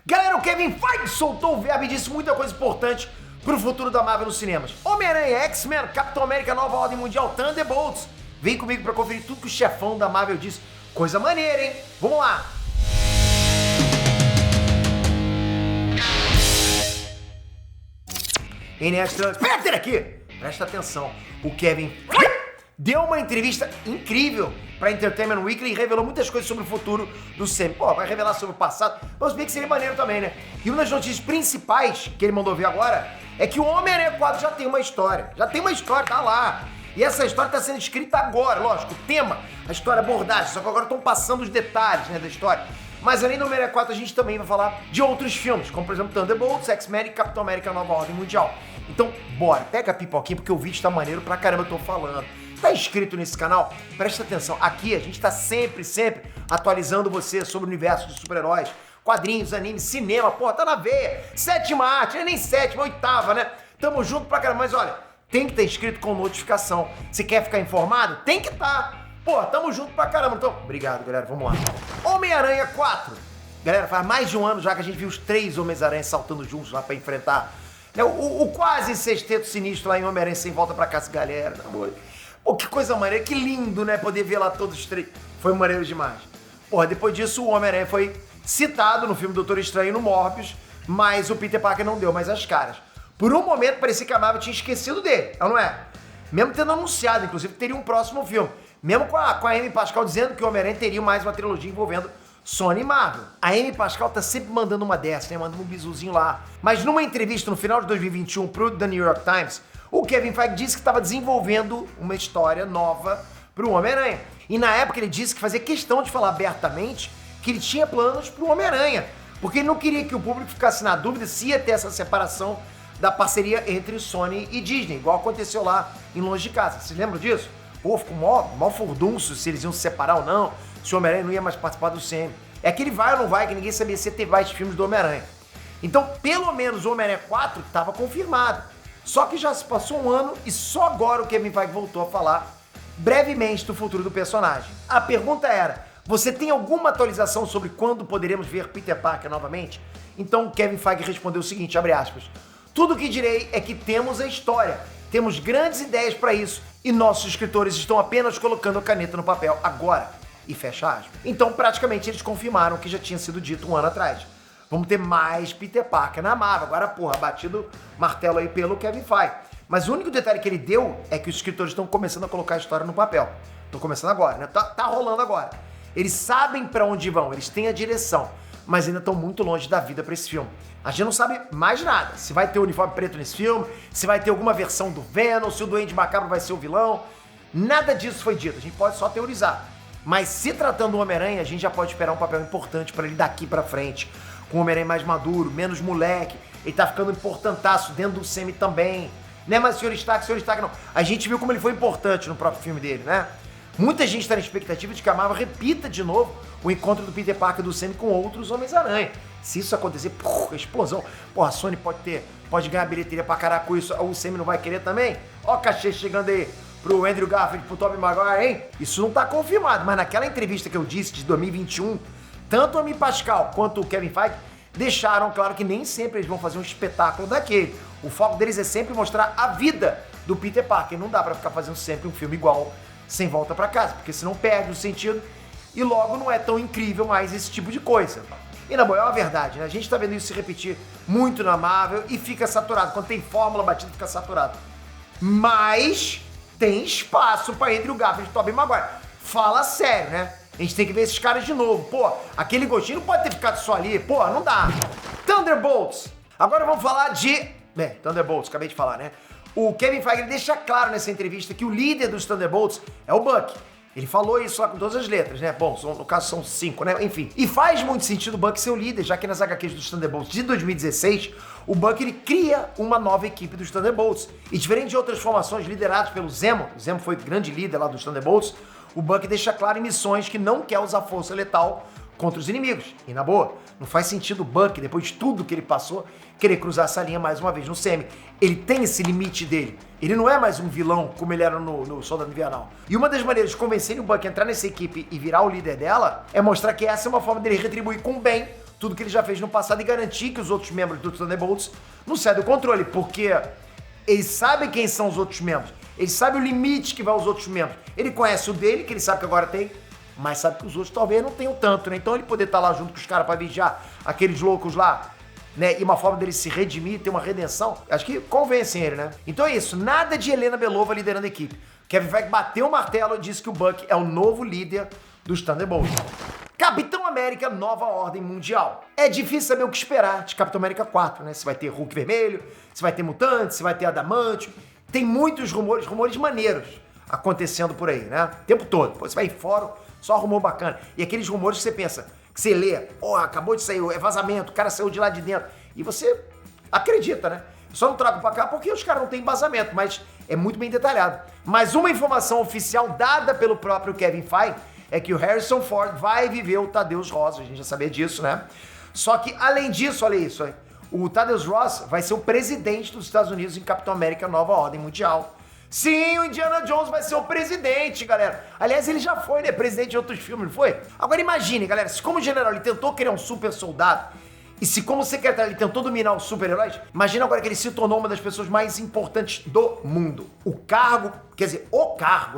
Galera, o Kevin Feige soltou o verbo e disse muita coisa importante pro futuro da Marvel nos cinemas. Homem-Aranha, X-Men, Capitão América, Nova Ordem Mundial, Thunderbolts. Vem comigo pra conferir tudo que o chefão da Marvel disse. Coisa maneira, hein? Vamos lá! Espera aqui! Presta atenção. O Kevin deu uma entrevista incrível pra Entertainment Weekly e revelou muitas coisas sobre o futuro do Sam. Pô, vai revelar sobre o passado. Vamos ver que seria maneiro também, né? E uma das notícias principais que ele mandou ver agora é que o Homem-Aranha 4 já tem uma história. Já tem uma história, tá lá. E essa história tá sendo escrita agora, lógico. O tema, a história, a abordagem. Só que agora estão passando os detalhes, né, da história. Mas além do Homem-Aranha 4, a gente também vai falar de outros filmes, como por exemplo Thunderbolts, X-Men e Capitão América Nova Ordem Mundial. Então, bora, pega a pipoquinha porque o vídeo tá maneiro pra caramba, eu tô falando. Tá inscrito nesse canal? Presta atenção, aqui a gente tá sempre atualizando você sobre o universo dos super-heróis, quadrinhos, animes, cinema, porra, tá na veia. Sétima arte, nem sétima, oitava, né? Tamo junto pra caramba, mas olha, tem que estar inscrito com notificação. Se quer ficar informado? Tem que estar. Pô, tamo junto pra caramba. Então, obrigado, galera. Vamos lá. Homem-Aranha 4. Galera, faz mais de um ano já que a gente viu os 3 Homens-Aranha saltando juntos lá pra enfrentar o quase sexteto sinistro lá em Homem-Aranha Sem Volta Pra Casa, galera. Amor. Pô, que coisa maneira. Que lindo, né? Poder ver lá todos os 3. Foi maneiro demais. Porra, depois disso o Homem-Aranha foi citado no filme Doutor Estranho no Morbius, mas o Peter Parker não deu mais as caras. Por um momento parecia que a Marvel tinha esquecido dele, não é? Mesmo tendo anunciado, inclusive, que teria um próximo filme. Mesmo com a Amy Pascal dizendo que o Homem-Aranha teria mais uma trilogia envolvendo Sony e Marvel. A Amy Pascal tá sempre mandando uma dessa, né? Mandando um bisuzinho lá. Mas numa entrevista no final de 2021 pro The New York Times, o Kevin Feige disse que estava desenvolvendo uma história nova pro Homem-Aranha. E na época ele disse que fazia questão de falar abertamente que ele tinha planos pro Homem-Aranha, porque ele não queria que o público ficasse na dúvida se ia ter essa separação da parceria entre Sony e Disney, igual aconteceu lá em Longe de Casa. Vocês lembram disso? Pô, ficou mó furdunço se eles iam se separar ou não, se o Homem-Aranha não ia mais participar do CM. É que ele vai ou não vai, que ninguém sabia se ia ter mais filmes do Homem-Aranha. Então, pelo menos o Homem-Aranha 4 estava confirmado. Só que já se passou um ano e só agora o Kevin Feige voltou a falar brevemente do futuro do personagem. A pergunta era, você tem alguma atualização sobre quando poderemos ver Peter Parker novamente? Então o Kevin Feige respondeu o seguinte, abre aspas, tudo o que direi é que temos a história, temos grandes ideias para isso e nossos escritores estão apenas colocando a caneta no papel agora. E fecha aspas. Então, praticamente, eles confirmaram o que já tinha sido dito um ano atrás. Vamos ter mais Peter Parker na Marvel. Agora, porra, batido martelo aí pelo Kevin Feige. Mas o único detalhe que ele deu é que os escritores estão começando a colocar a história no papel. Estão começando agora, né? Tá rolando agora. Eles sabem pra onde vão, eles têm a direção, mas ainda estão muito longe da vida pra esse filme. A gente não sabe mais nada. Se vai ter o uniforme preto nesse filme, se vai ter alguma versão do Venom, se o Duende Macabro vai ser o vilão. Nada disso foi dito, a gente pode só teorizar. Mas se tratando do Homem-Aranha, a gente já pode esperar um papel importante pra ele daqui pra frente. Com o Homem-Aranha mais maduro, menos moleque. Ele tá ficando importantaço dentro do Semi também. Não é mais Sr. Stark não. A gente viu como ele foi importante no próprio filme dele, né? Muita gente tá na expectativa de que a Marvel repita de novo o encontro do Peter Parker e do Sam com outros Homens-Aranha. Se isso acontecer, explosão. Porra, a Sony pode ganhar bilheteria pra caraca com isso. O Sam não vai querer também? Ó, cachê chegando aí pro Andrew Garfield, pro Tobey Maguire, hein? Isso não tá confirmado, mas naquela entrevista que eu disse de 2021, tanto a Amy Pascal quanto o Kevin Feige deixaram claro que nem sempre eles vão fazer um espetáculo daquele. O foco deles é sempre mostrar a vida do Peter Parker. Não dá pra ficar fazendo sempre um filme igual Sem Volta Pra Casa, porque senão perde o sentido e logo não é tão incrível mais esse tipo de coisa. E na boa, é uma verdade, né? A gente tá vendo isso se repetir muito na Marvel e fica saturado. Quando tem fórmula batida, fica saturado. Mas tem espaço pra Andrew Garfield e Tobey Maguire. Fala sério, né? A gente tem que ver esses caras de novo. Pô, aquele gostinho não pode ter ficado só ali. Pô, não dá. Thunderbolts. Agora vamos falar de... Thunderbolts, acabei de falar, né? O Kevin Feige deixa claro nessa entrevista que o líder dos Thunderbolts é o Buck. Ele falou isso lá com todas as letras, né? Bom, no caso são 5, né? Enfim. E faz muito sentido o Buck ser o líder, já que nas HQs dos Thunderbolts de 2016, o Buck ele cria uma nova equipe dos Thunderbolts. E diferente de outras formações lideradas pelo Zemo, o Zemo foi grande líder lá dos Thunderbolts, o Buck deixa claro em missões que não quer usar força letal contra os inimigos. E na boa, não faz sentido o Buck, depois de tudo que ele passou, querer cruzar essa linha mais uma vez no Semi. Ele tem esse limite dele. Ele não é mais um vilão como ele era no Soldado Invernal. E uma das maneiras de convencer o Buck a entrar nessa equipe e virar o líder dela é mostrar que essa é uma forma dele retribuir com bem tudo que ele já fez no passado e garantir que os outros membros do Thunderbolts não saiam do controle, porque ele sabe quem são os outros membros, ele sabe o limite que vai os outros membros, ele conhece o dele, que ele sabe que agora tem, mas sabe que os outros talvez não tenham tanto, né? Então ele poder estar lá junto com os caras pra vigiar aqueles loucos lá, né? E uma forma dele se redimir, ter uma redenção, acho que convencem ele, né? Então é isso, nada de Helena Belova liderando a equipe. Kevin Feige bateu o martelo e disse que o Bucky é o novo líder dos Thunderbolts. Capitão América Nova Ordem Mundial. É difícil saber o que esperar de Capitão América 4, né? Se vai ter Hulk vermelho, se vai ter mutante, se vai ter adamantio. Tem muitos rumores maneiros acontecendo por aí, né? O tempo todo. Pô, você vai em fórum, só rumor bacana. E aqueles rumores que você pensa, que você lê, acabou de sair, é vazamento, o cara saiu de lá de dentro. E você acredita, né? Só não trago pra cá porque os caras não têm embasamento, mas é muito bem detalhado. Mas uma informação oficial dada pelo próprio Kevin Feige é que o Harrison Ford vai viver o Thaddäus Ross, a gente já sabia disso, né? Só que, além disso, olha isso, hein? O Thaddäus Ross vai ser o presidente dos Estados Unidos em Capitão América Nova Ordem Mundial. Sim, o Indiana Jones vai ser o presidente, galera. Aliás, ele já foi, né? Presidente de outros filmes, não foi? Agora imagine, galera, se como general ele tentou criar um super soldado, e se como secretário ele tentou dominar os super-heróis, imagina agora que ele se tornou uma das pessoas mais importantes do mundo. O cargo,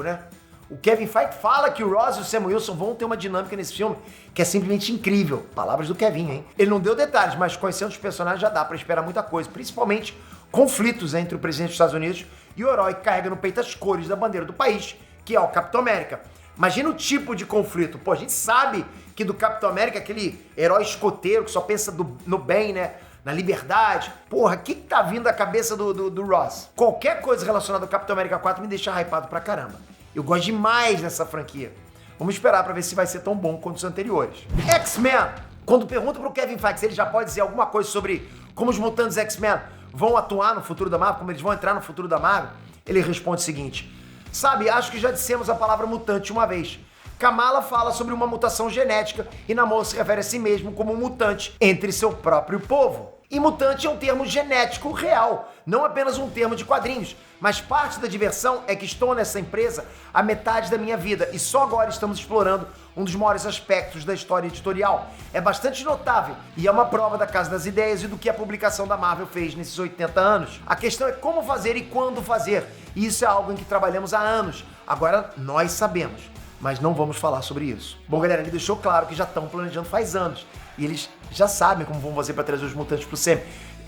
né? O Kevin Feige fala que o Ross e o Sam Wilson vão ter uma dinâmica nesse filme que é simplesmente incrível. Palavras do Kevin, hein? Ele não deu detalhes, mas conhecendo os personagens já dá pra esperar muita coisa, principalmente conflitos entre o presidente dos Estados Unidos e o herói que carrega no peito as cores da bandeira do país, que é o Capitão América. Imagina o tipo de conflito. Pô, a gente sabe que do Capitão América, aquele herói escoteiro que só pensa no bem, né? Na liberdade. Porra, o que tá vindo da cabeça do Ross? Qualquer coisa relacionada ao Capitão América 4 me deixa hypado pra caramba. Eu gosto demais dessa franquia. Vamos esperar pra ver se vai ser tão bom quanto os anteriores. X-Men. Quando pergunta pro Kevin Feige se ele já pode dizer alguma coisa sobre como os mutantes X-Men vão atuar no futuro da Marvel, como eles vão entrar no futuro da Marvel, ele responde o seguinte: sabe, acho que já dissemos a palavra mutante uma vez. Kamala fala sobre uma mutação genética e Namor se refere a si mesmo como um mutante entre seu próprio povo. E mutante é um termo genético real, não apenas um termo de quadrinhos. Mas parte da diversão é que estou nessa empresa há metade da minha vida e só agora estamos explorando um dos maiores aspectos da história editorial. É bastante notável e é uma prova da Casa das Ideias e do que a publicação da Marvel fez nesses 80 anos. A questão é como fazer e quando fazer. E isso é algo em que trabalhamos há anos. Agora nós sabemos, mas não vamos falar sobre isso. Bom, galera, ele deixou claro que já estão planejando faz anos. E eles já sabem como vão fazer para trazer os mutantes pro Sam.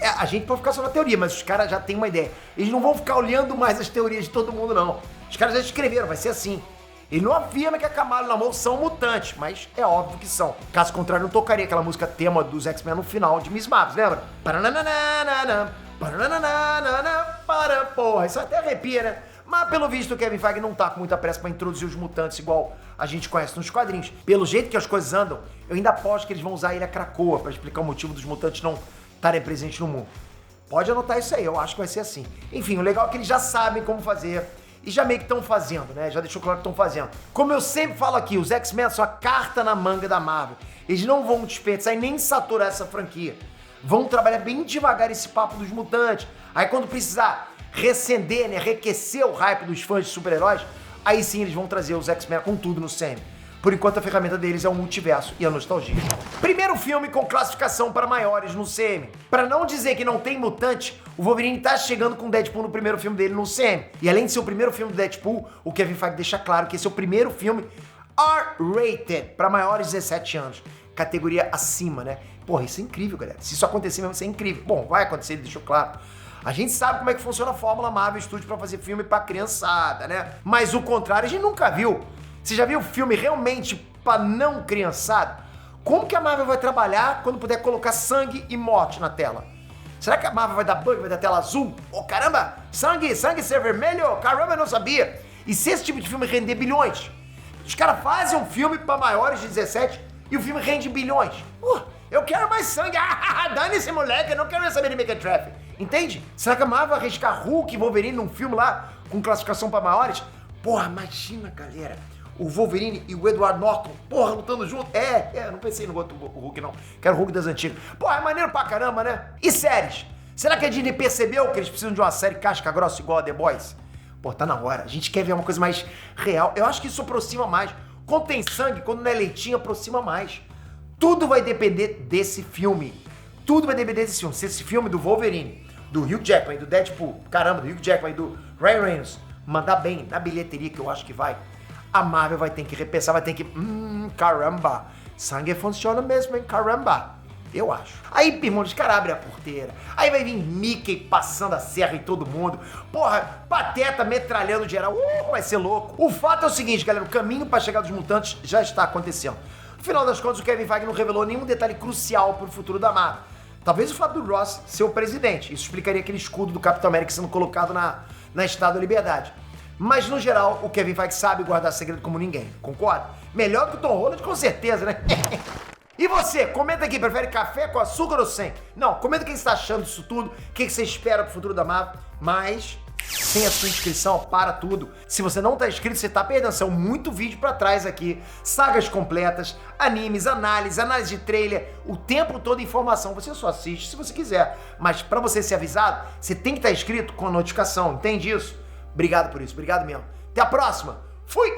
A gente pode ficar só na teoria, mas os caras já têm uma ideia. Eles não vão ficar olhando mais as teorias de todo mundo, não. Os caras já escreveram, vai ser assim. Ele não afirma que a Kamala e o Namor são mutantes, mas é óbvio que são. Caso contrário, não tocaria aquela música tema dos X-Men no final de Miss Marvel, lembra? Porra, isso até arrepia, né? Mas pelo visto o Kevin Feige não tá com muita pressa pra introduzir os mutantes igual a gente conhece nos quadrinhos. Pelo jeito que as coisas andam, eu ainda aposto que eles vão usar a Ilha Krakoa pra explicar o motivo dos mutantes não estarem presentes no mundo. Pode anotar isso aí, eu acho que vai ser assim. Enfim, o legal é que eles já sabem como fazer e já meio que estão fazendo, né? Já deixou claro que estão fazendo. Como eu sempre falo aqui, os X-Men são a carta na manga da Marvel. Eles não vão desperdiçar e nem saturar essa franquia. Vão trabalhar bem devagar esse papo dos mutantes. Aí quando precisar recender, né, enriquecer o hype dos fãs de super-heróis, aí sim eles vão trazer os X-Men com tudo no CM. Por enquanto a ferramenta deles é o multiverso e a nostalgia. Primeiro filme com classificação para maiores no CM. Para não dizer que não tem mutante, o Wolverine tá chegando com Deadpool no primeiro filme dele no CM. E além de ser o primeiro filme do Deadpool, o Kevin Feige deixa claro que esse é o primeiro filme R-rated para maiores de 17 anos. Categoria acima, né? Porra, isso é incrível, galera. Se isso acontecer mesmo, isso é incrível. Bom, vai acontecer, ele deixou claro. A gente sabe como é que funciona a fórmula Marvel Studios pra fazer filme pra criançada, né? Mas o contrário a gente nunca viu. Você já viu filme realmente pra não criançada? Como que a Marvel vai trabalhar quando puder colocar sangue e morte na tela? Será que a Marvel vai dar bug, vai dar tela azul? Oh, caramba! Sangue ser vermelho? Caramba, eu não sabia! E se esse tipo de filme render bilhões? Os caras fazem um filme pra maiores de 17 e o filme rende bilhões. Eu quero mais sangue! Dane esse moleque, eu não quero mais saber de Mequetrefe. Entende? Será que a Marvel vai arriscar Hulk e Wolverine num filme lá com classificação pra maiores? Porra, imagina, galera. O Wolverine e o Edward Norton, porra, lutando junto. Eu não pensei no outro Hulk, não. Quero o Hulk das antigas. Porra, é maneiro pra caramba, né? E séries? Será que a Disney percebeu que eles precisam de uma série casca grossa igual a The Boys? Pô, tá na hora. A gente quer ver uma coisa mais real. Eu acho que isso aproxima mais. Quando tem sangue, quando não é leitinho, aproxima mais. Tudo vai depender desse filme. Tudo vai depender desse filme. Se esse filme do Wolverine, do Hugh Jackman, do Deadpool, caramba, do Hugh Jackman e do Ryan Reynolds mandar bem na bilheteria, que eu acho que vai, a Marvel vai ter que repensar, vai ter que... caramba, sangue funciona mesmo, hein? Caramba. Eu acho. Aí, irmão, os caras abrem a porteira. Aí vai vir Mickey passando a serra em todo mundo. Porra, Pateta metralhando geral. Vai ser louco. O fato é o seguinte, galera. O caminho pra chegar dos mutantes já está acontecendo. No final das contas, o Kevin Feige não revelou nenhum detalhe crucial pro futuro da Marvel. Talvez o fato do Ross ser o presidente. Isso explicaria aquele escudo do Capitão América sendo colocado na Estátua da Liberdade. Mas, no geral, o Kevin Feige sabe guardar segredo como ninguém. Concorda? Melhor que o Tom Holland, com certeza, né? E você, comenta aqui, prefere café com açúcar ou sem? Não, comenta o que você está achando disso tudo, o que você espera pro futuro da Marvel, mas sem a sua inscrição, para tudo. Se você não tá inscrito, você tá perdendo, são muito vídeo pra trás aqui, sagas completas, animes, análise de trailer, o tempo todo informação, você só assiste se você quiser, mas pra você ser avisado, você tem que estar inscrito com a notificação, entende isso? Obrigado por isso, obrigado mesmo. Até a próxima, fui!